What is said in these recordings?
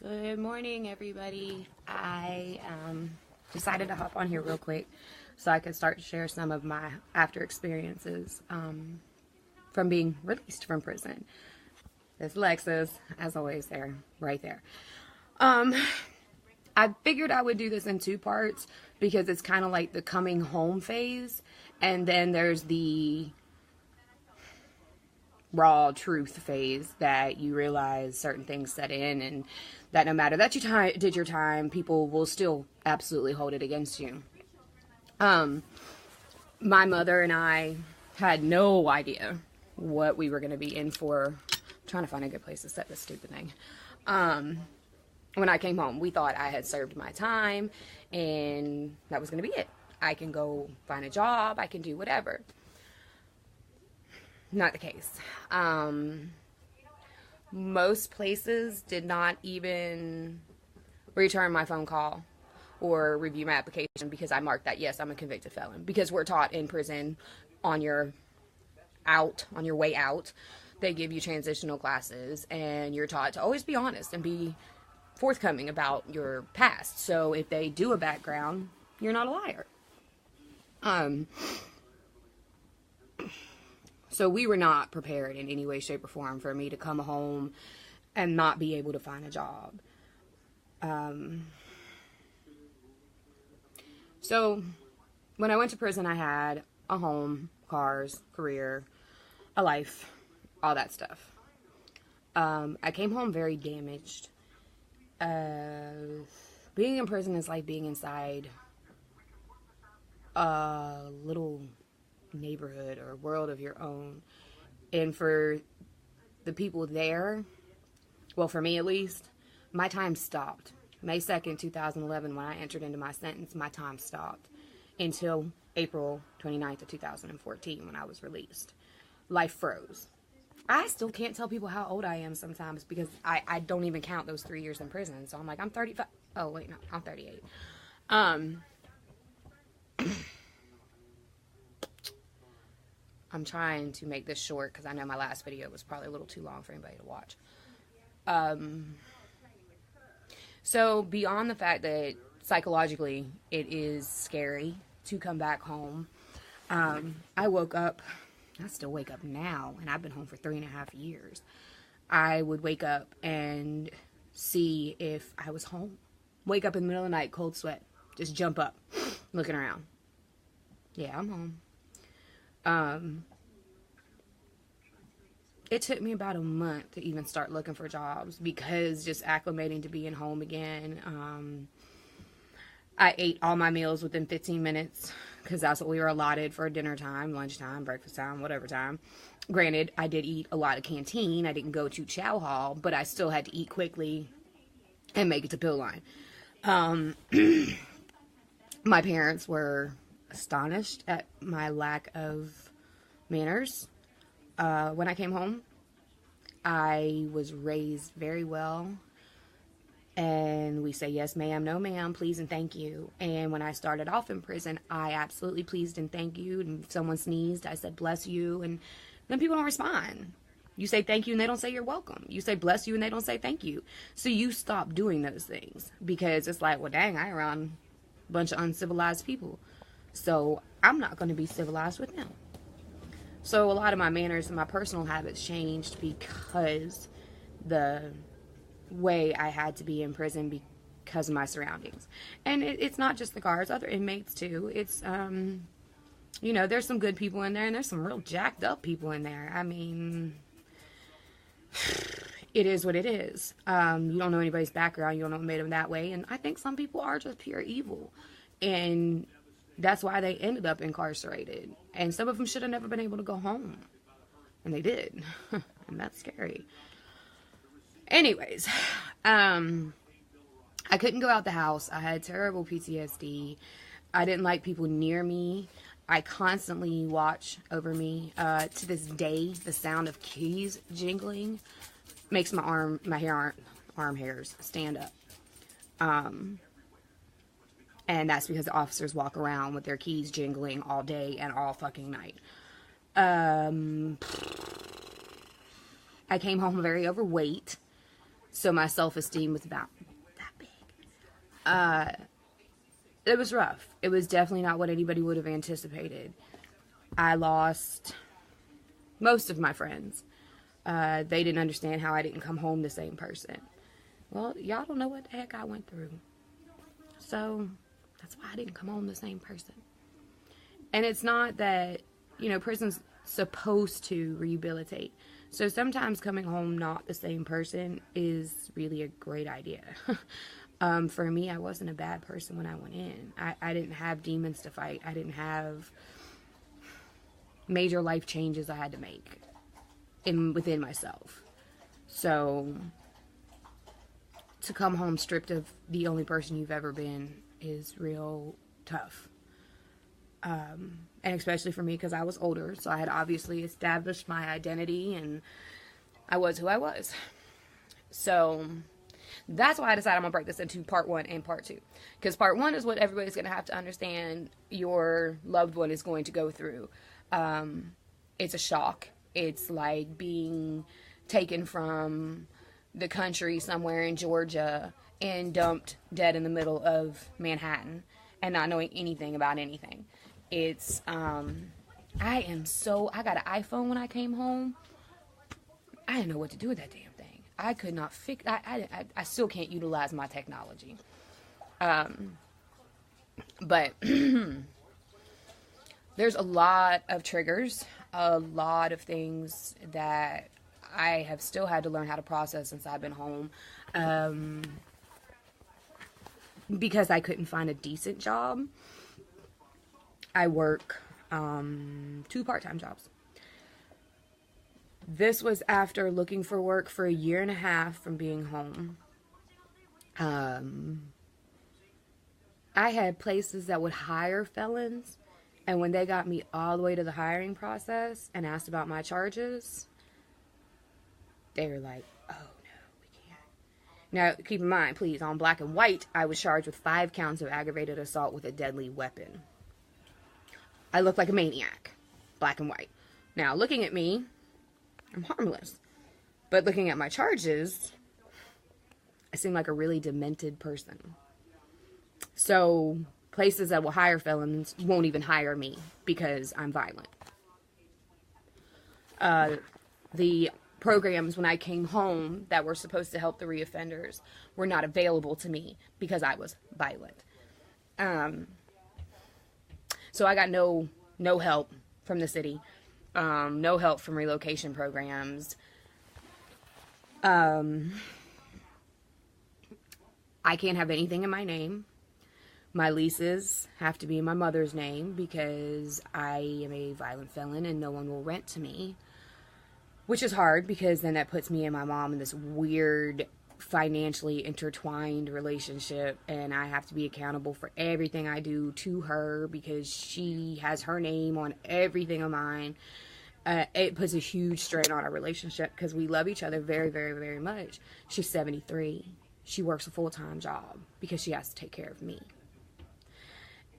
Good morning, everybody. I decided to hop on here real quick so I could start to share some of my after experiences from being released from prison. This Lexus, as always, there, right there. I figured I would do this in two parts because it's kind of like the coming home phase, and then there's the raw truth phase that you realize certain things set in and that no matter that you did your time, people will still absolutely hold it against you. My mother and I had no idea what we were going to be in for. I'm trying to find a good place to set this stupid thing. When I came home, we thought I had served my time and that was going to be it. I can go find a job, I can do whatever. Not the case. Most places did not even return my phone call or review my application because I marked that, yes, I'm a convicted felon. Because we're taught in prison on your way out, they give you transitional classes and you're taught to always be honest and be forthcoming about your past. So if they do a background, you're not a liar. So we were not prepared in any way, shape, or form for me to come home and not be able to find a job. So when I went to prison, I had a home, cars, career, a life, all that stuff. I came home very damaged. Being in prison is like being inside a little neighborhood or world of your own, and for the people there, well, for me at least, my time stopped. May 2nd, 2011, when I entered into my sentence, my time stopped until April 29th of 2014 when I was released. Life froze. I still can't tell people how old I am sometimes because I don't even count those 3 years in prison. So I'm like, I'm 35. Oh, wait, no, I'm 38. I'm trying to make this short because I know my last video was probably a little too long for anybody to watch. So beyond the fact that psychologically it is scary to come back home, I woke up, I still wake up now, and I've been home for 3.5 years. I would wake up and see if I was home. Wake up in the middle of the night, cold sweat, just jump up, looking around. Yeah, I'm home. It took me about a month to even start looking for jobs because just acclimating to being home again. I ate all my meals within 15 minutes because that's what we were allotted for dinner time, lunchtime, breakfast time, whatever time. Granted, I did eat a lot of canteen. I didn't go to chow hall, but I still had to eat quickly and make it to pill line. My parents were astonished at my lack of manners. When I came home, I was raised very well, and we say yes ma'am, no ma'am, please and thank you. And when I started off in prison, I absolutely pleased and thank you, and if someone sneezed, I said bless you, and then people don't respond. You say thank you and they don't say you're welcome. You say bless you and they don't say thank you. So you stop doing those things because it's like, well, dang, I around a bunch of uncivilized people, so I'm not going to be civilized with them. So a lot of my manners and my personal habits changed because the way I had to be in prison because of my surroundings. And it's not just the guards, other inmates too. It's, you know, there's some good people in there and there's some real jacked up people in there. I mean, it is what it is. You don't know anybody's background. You don't know what made them that way. And I think some people are just pure evil. And that's why they ended up incarcerated. And some of them should have never been able to go home. And they did. And that's scary. Anyways, I couldn't go out the house. I had terrible PTSD. I didn't like people near me. I constantly watch over me. To this day, the sound of keys jingling makes my arm hairs stand up. And that's because the officers walk around with their keys jingling all day and all fucking night. I came home very overweight. So my self-esteem was about that big. It was rough. It was definitely not what anybody would have anticipated. I lost most of my friends. They didn't understand how I didn't come home the same person. Well, y'all don't know what the heck I went through. So that's why I didn't come home the same person. And it's not that, prison's supposed to rehabilitate. So sometimes coming home not the same person is really a great idea. For me, I wasn't a bad person when I went in. I didn't have demons to fight. I didn't have major life changes I had to make within myself. So to come home stripped of the only person you've ever been is real tough. And especially for me, because I was older, so I had obviously established my identity, and I was who I was. So that's why I decided I'm going to break this into part 1 and part 2. Because part 1 is what everybody's going to have to understand your loved one is going to go through. It's a shock. It's like being taken from the country somewhere in Georgia and dumped dead in the middle of Manhattan and not knowing anything about anything. It's, I got an iPhone when I came home. I didn't know what to do with that damn thing. I could not fix, I still can't utilize my technology. But there's a lot of triggers, a lot of things that I have still had to learn how to process since I've been home. Because I couldn't find a decent job. I work 2 part-time jobs. This was after looking for work for a year and a half from being home. I had places that would hire felons, and when they got me all the way to the hiring process and asked about my charges, they were like, oh no, we can't. Now, keep in mind, please, on black and white, I was charged with 5 counts of aggravated assault with a deadly weapon. I look like a maniac, black and white. Now, looking at me, I'm harmless. But looking at my charges, I seem like a really demented person. So, places that will hire felons won't even hire me because I'm violent. The programs when I came home that were supposed to help the reoffenders were not available to me because I was violent. So I got no help from the city, no help from relocation programs. I can't have anything in my name. My leases have to be in my mother's name because I am a violent felon and no one will rent to me. Which is hard because then that puts me and my mom in this weird financially intertwined relationship, and I have to be accountable for everything I do to her because she has her name on everything of mine. It puts a huge strain on our relationship because we love each other very, very, very much. She's 73. She works a full-time job because she has to take care of me.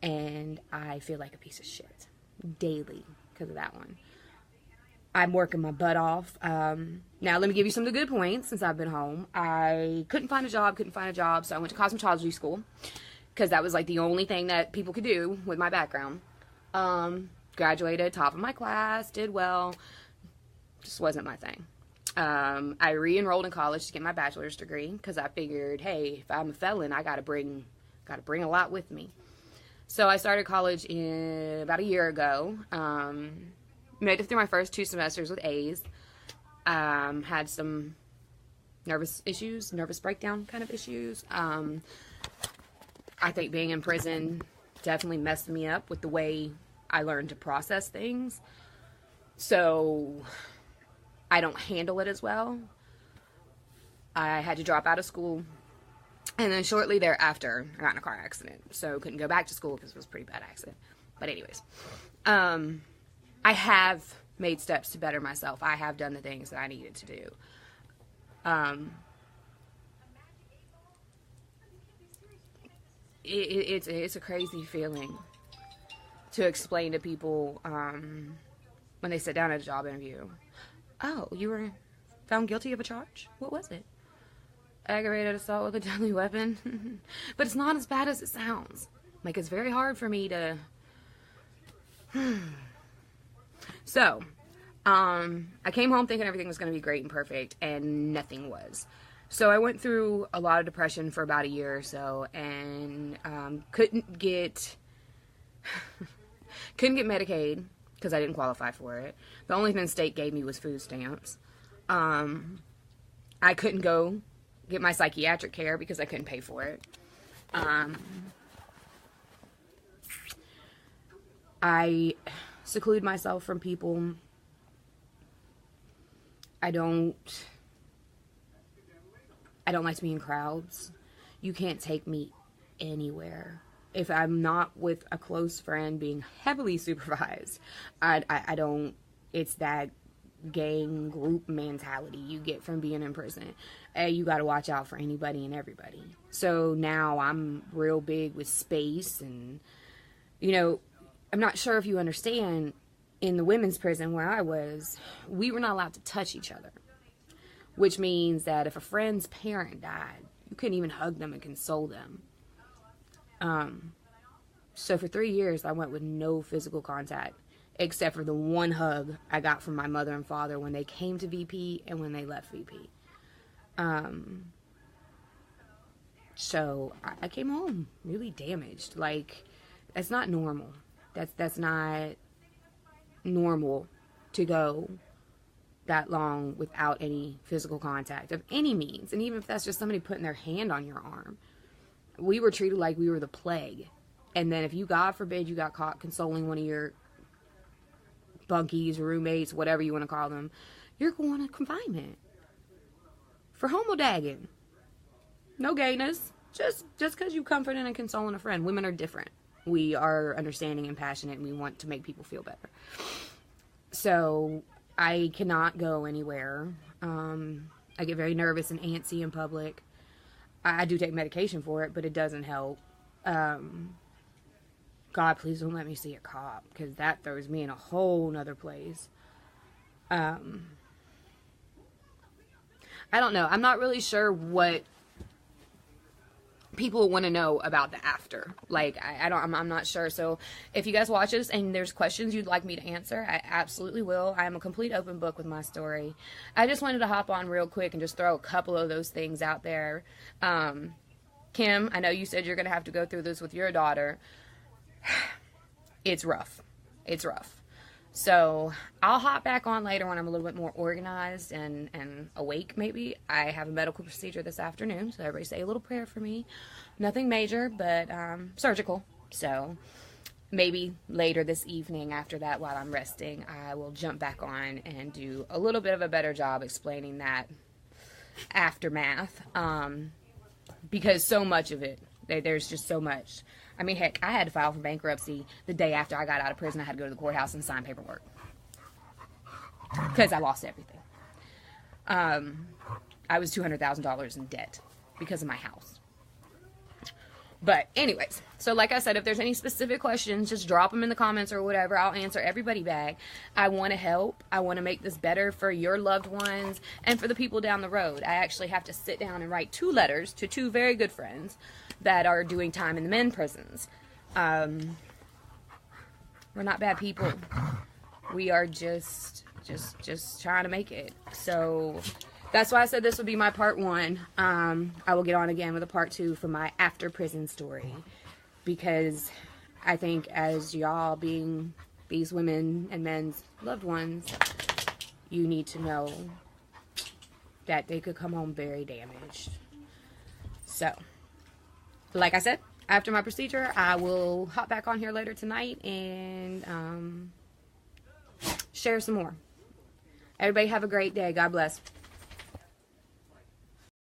And I feel like a piece of shit daily because of that one. I'm working my butt off. Now, let me give you some of the good points since I've been home. I couldn't find a job, so I went to cosmetology school because that was like the only thing that people could do with my background. Graduated, top of my class, did well. Just wasn't my thing. I re-enrolled in college to get my bachelor's degree because I figured, hey, if I'm a felon, I gotta bring a lot with me. So I started college about a year ago. Made it through my first 2 semesters with A's. Had some nervous breakdown kind of issues. I think being in prison definitely messed me up with the way I learned to process things. So I don't handle it as well. I had to drop out of school. And then shortly thereafter, I got in a car accident. So couldn't go back to school because it was a pretty bad accident. But anyways. I have made steps to better myself. I have done the things that I needed to do. It's a crazy feeling to explain to people when they sit down at a job interview. Oh, you were found guilty of a charge? What was it? aggravated assault with a deadly weapon. But it's not as bad as it sounds. Like, it's very hard for me to... So, I came home thinking everything was going to be great and perfect, and nothing was. So I went through a lot of depression for about a year or so, and couldn't get Medicaid because I didn't qualify for it. The only thing the state gave me was food stamps. I couldn't go get my psychiatric care because I couldn't pay for it. I seclude myself from people. I don't like to be in crowds. You can't take me anywhere. If I'm not with a close friend being heavily supervised, I don't, it's that gang group mentality you get from being in prison. You got to watch out for anybody and everybody. So now I'm real big with space, and, you know, I'm not sure if you understand, in the women's prison where I was, we were not allowed to touch each other. Which means that if a friend's parent died, you couldn't even hug them and console them. So for 3 years, I went with no physical contact, except for the one hug I got from my mother and father when they came to VP and when they left VP. So I came home really damaged. Like, that's not normal. That's not normal to go that long without any physical contact of any means. And even if that's just somebody putting their hand on your arm. We were treated like we were the plague. And then if you, God forbid, you got caught consoling one of your bunkies, roommates, whatever you want to call them, you're going to confinement. For homodagging. No gayness. Just because you comforting and consoling a friend. Women are different. We are understanding and passionate, and we want to make people feel better. So I cannot go anywhere. I get very nervous and antsy in public. I do take medication for it, but it doesn't help. God, please don't let me see a cop, because that throws me in a whole nother place. I don't know. I'm not really sure what people want to know about the after. Like, I'm not sure. So if you guys watch this and there's questions you'd like me to answer, I absolutely will. I am a complete open book with my story. I just wanted to hop on real quick and just throw a couple of those things out there. Kim, I know you said you're going to have to go through this with your daughter. It's rough. It's rough. So I'll hop back on later when I'm a little bit more organized and awake, maybe. I have a medical procedure this afternoon, so everybody say a little prayer for me. Nothing major, but surgical. So maybe later this evening after that, while I'm resting, I will jump back on and do a little bit of a better job explaining that aftermath. Because so much of it, there's just so much. I mean, heck, I had to file for bankruptcy the day after I got out of prison. I had to go to the courthouse and sign paperwork because I lost everything. I was $200,000 in debt because of my house. But anyways, so like I said, if there's any specific questions, just drop them in the comments or whatever. I'll answer everybody back. I want to help. I want to make this better for your loved ones and for the people down the road. I actually have to sit down and write 2 letters to 2 very good friends that are doing time in the men's prisons. We're not bad people. We are just trying to make it. So that's why I said this would be my part 1. I will get on again with a part 2 for my after prison story, because I think as y'all being these women and men's loved ones, you need to know that they could come home very damaged. So, like I said, after my procedure, I will hop back on here later tonight and share some more. Everybody have a great day. God bless.